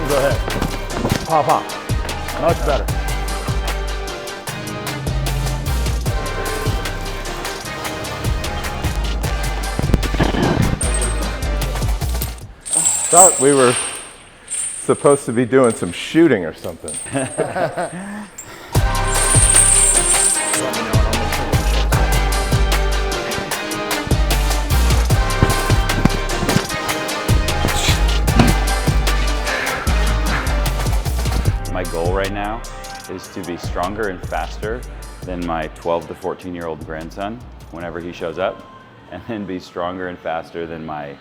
Go ahead. Pop, pop. Much better. Thought we were supposed to be doing some shooting or something. My goal right now is to be stronger and faster than my 12 to 14-year-old grandson whenever he shows up, and then be stronger and faster than my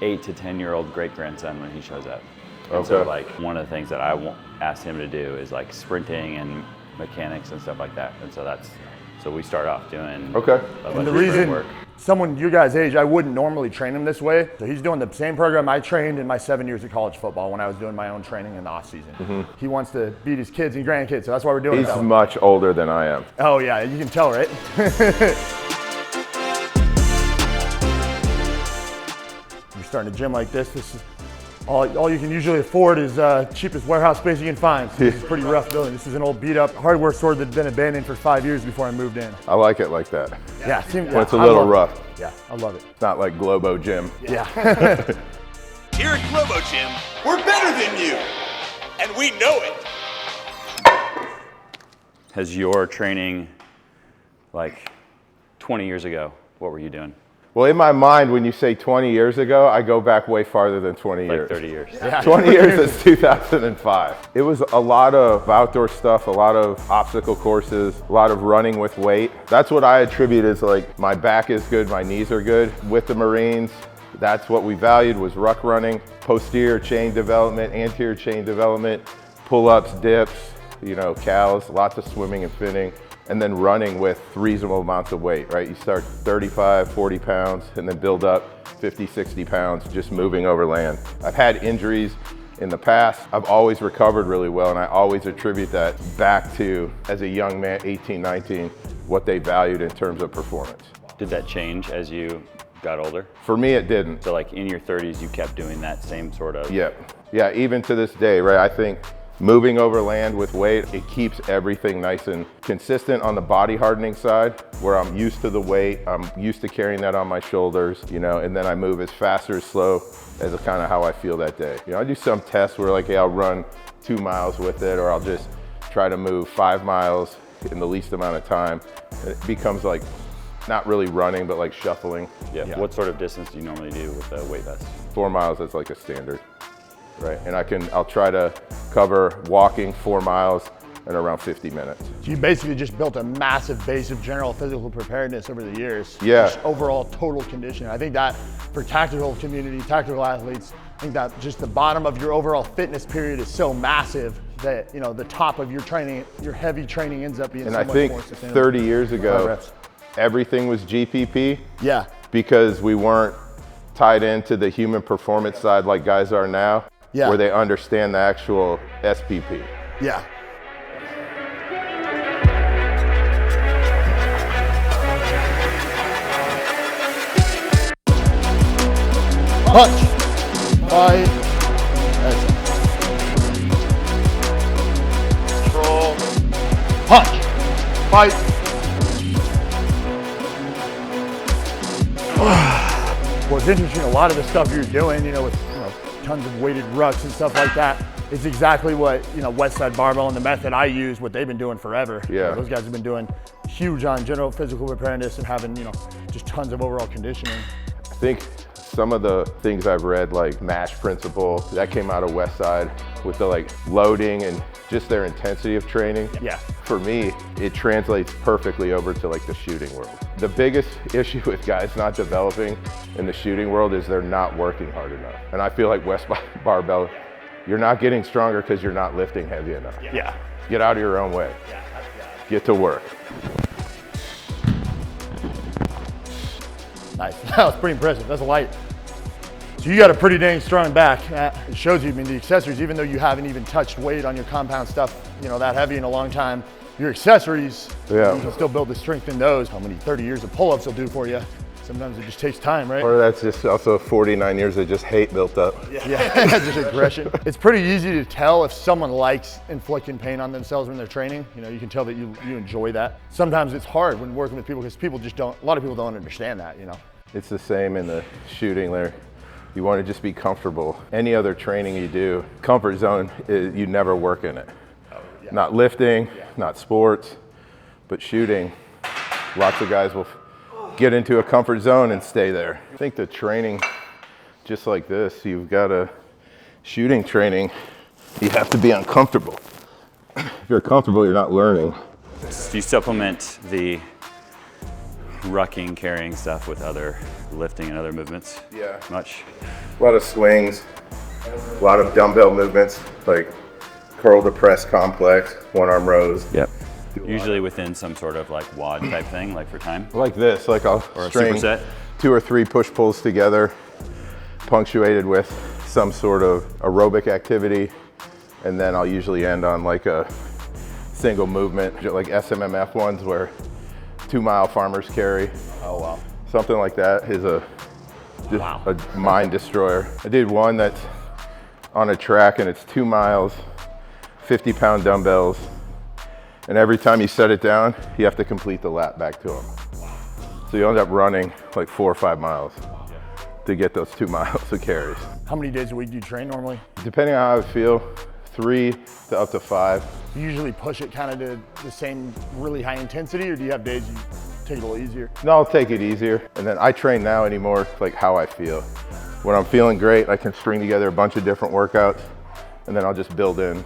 8 to 10-year-old great-grandson when he shows up. And so like one of the things that I asked him to do is like sprinting and mechanics and stuff like that. And so we start off doing a bunch And the of reason work. someone your guys' age, I wouldn't normally train him this way. So he's doing the same program I trained in my 7 years of college football when I was doing my own training in the off season. He wants to beat his kids and grandkids, so that's why we're doing it. He's much older than I am. Oh yeah, you can tell, right? You're starting a gym like this is all you can usually afford is cheapest warehouse space you can find. So this is a pretty rough building. This is an old beat up hardware store that's been abandoned for 5 years before I moved in. I like it like that. Yeah, When it's a little rough. Yeah, I love it. It's not like Globo Gym. Yeah. Here at Globo Gym, we're better than you, and we know it. Has your training, like 20 years ago, what were you doing? Well, in my mind, when you say 20 years ago, I go back way farther than 20 years. Like 30 years. Yeah. 20 years is 2005. It was a lot of outdoor stuff, a lot of obstacle courses, a lot of running with weight. That's what I attribute as like, my back is good, my knees are good. With the Marines, that's what we valued was ruck running, posterior chain development, anterior chain development, pull-ups, dips, you know, cows, lots of swimming and finning. And then running with reasonable amounts of weight, right? You start 35, 40 pounds and then build up 50, 60 pounds just moving over land. I've had injuries in the past. I've always recovered really well, and I always attribute that back to, as a young man, 18, 19, what they valued in terms of performance. Did that change as you got older? For me, it didn't. So like in your 30s, you kept doing that same sort of... Yeah, even to this day, right? I think moving over land with weight, it keeps everything nice and consistent on the body hardening side, where I'm used to the weight, I'm used to carrying that on my shoulders, you know, and then I move as fast or as slow as kind of how I feel that day. You know, I do some tests where like, hey, I'll run 2 miles with it, or I'll just try to move 5 miles in the least amount of time. It becomes like, not really running, but like shuffling. Yeah. What sort of distance do you normally do with the weight vest? 4 miles is like a standard. Right, and I'll try to cover walking 4 miles in around 50 minutes. So you basically just built a massive base of general physical preparedness over the years. Yeah. Just overall total conditioning. I think that for tactical community, tactical athletes, I think that just the bottom of your overall fitness period is so massive that, you know, the top of your training, your heavy training ends up being so much more sustainable. And I think 30 years ago, everything was GPP. Yeah. Because we weren't tied into the human performance side like guys are now. Yeah. Where they understand the actual SPP. Yeah. Punch. Fight. Control. Punch. Fight. What's interesting, a lot of the stuff you're doing, you know, with tons of weighted rucks and stuff like that, is exactly what, you know, Westside Barbell and the method I use, what they've been doing forever. Yeah. You know, those guys have been doing huge on general physical preparedness and having, you know, just tons of overall conditioning. I think some of the things I've read, like MASH principle, that came out of Westside with the like loading and just their intensity of training. Yeah. For me, it translates perfectly over to like the shooting world. The biggest issue with guys not developing in the shooting world is they're not working hard enough. And I feel like West Barbell, you're not getting stronger because you're not lifting heavy enough. Yeah. Get out of your own way. Get to work. Nice. That was pretty impressive. That's light. So you got a pretty dang strong back. It shows you, I mean, the accessories, even though you haven't even touched weight on your compound stuff, you know, that heavy in a long time, your accessories, you can still build the strength in those. How many 30 years of pull-ups will do for you. Sometimes it just takes time, right? Or that's just also 49 years of just hate built up. Yeah, just aggression. It's pretty easy to tell if someone likes inflicting pain on themselves when they're training. You know, you can tell that you enjoy that. Sometimes it's hard when working with people because people just don't, a lot of people don't understand that, you know. It's the same in the shooting there. You want to just be comfortable. Any other training you do, comfort zone, you never work in it. Not lifting, not sports, but shooting. Lots of guys will get into a comfort zone and stay there. I think the training, just like this, you've got a shooting training, you have to be uncomfortable. If you're comfortable, you're not learning. Do you supplement the rucking, carrying stuff with other lifting and other movements? Yeah. Much? A lot of swings, a lot of dumbbell movements, like curl to press complex, one arm rows. Yep. Usually within some sort of like WOD type thing, like for time? Like this, like I'll or a string superset? 2 or 3 push-pulls together, punctuated with some sort of aerobic activity, and then I'll usually end on like a single movement, like SMMF ones where 2 mile farmers carry. Oh, wow. Something like that is a mind destroyer. I did one that's on a track and it's 2 miles, 50-pound dumbbells, and every time you set it down, you have to complete the lap back to them. So you end up running like 4 or 5 miles to get those 2 miles of carries. How many days a week do you train normally? Depending on how I feel, 3 to up to 5. Do you usually push it kind of to the same really high intensity, or do you have days you take it a little easier? No, I'll take it easier. And then I train now anymore like how I feel. When I'm feeling great, I can string together a bunch of different workouts, and then I'll just build in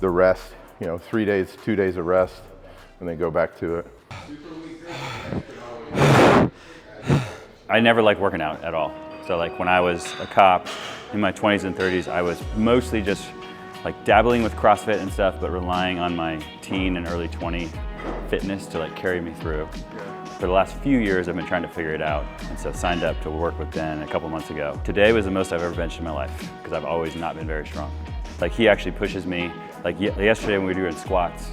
the rest, you know, 3 days, 2 days of rest, and then go back to it. I never liked working out at all. So like when I was a cop in my 20s and 30s, I was mostly just like dabbling with CrossFit and stuff, but relying on my teen and early 20 fitness to like carry me through. For the last few years, I've been trying to figure it out. And so signed up to work with Ben a couple months ago. Today was the most I've ever benched in my life because I've always not been very strong. Like he actually pushes me. Like yesterday when we were doing squats,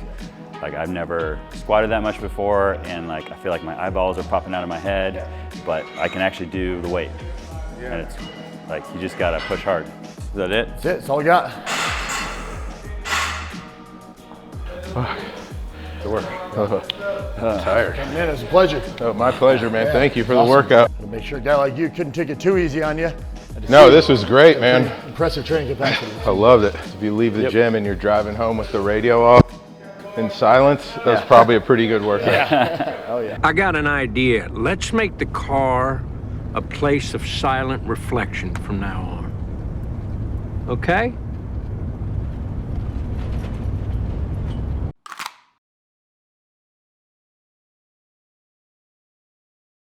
like I've never squatted that much before, and like I feel like my eyeballs are popping out of my head, but I can actually do the weight. Yeah. And it's like you just gotta push hard. Is that it? That's it, that's all we got. Good work. Tired. Man, it's a pleasure. Oh, my pleasure, man. Thank you for the workout. To make sure a guy like you couldn't take it too easy on you. No, this was great, man. Impressive training capacity. I loved it. If you leave the gym and you're driving home with the radio off in silence, that's probably a pretty good workout. Oh yeah. I got an idea. Let's make the car a place of silent reflection from now on. Okay?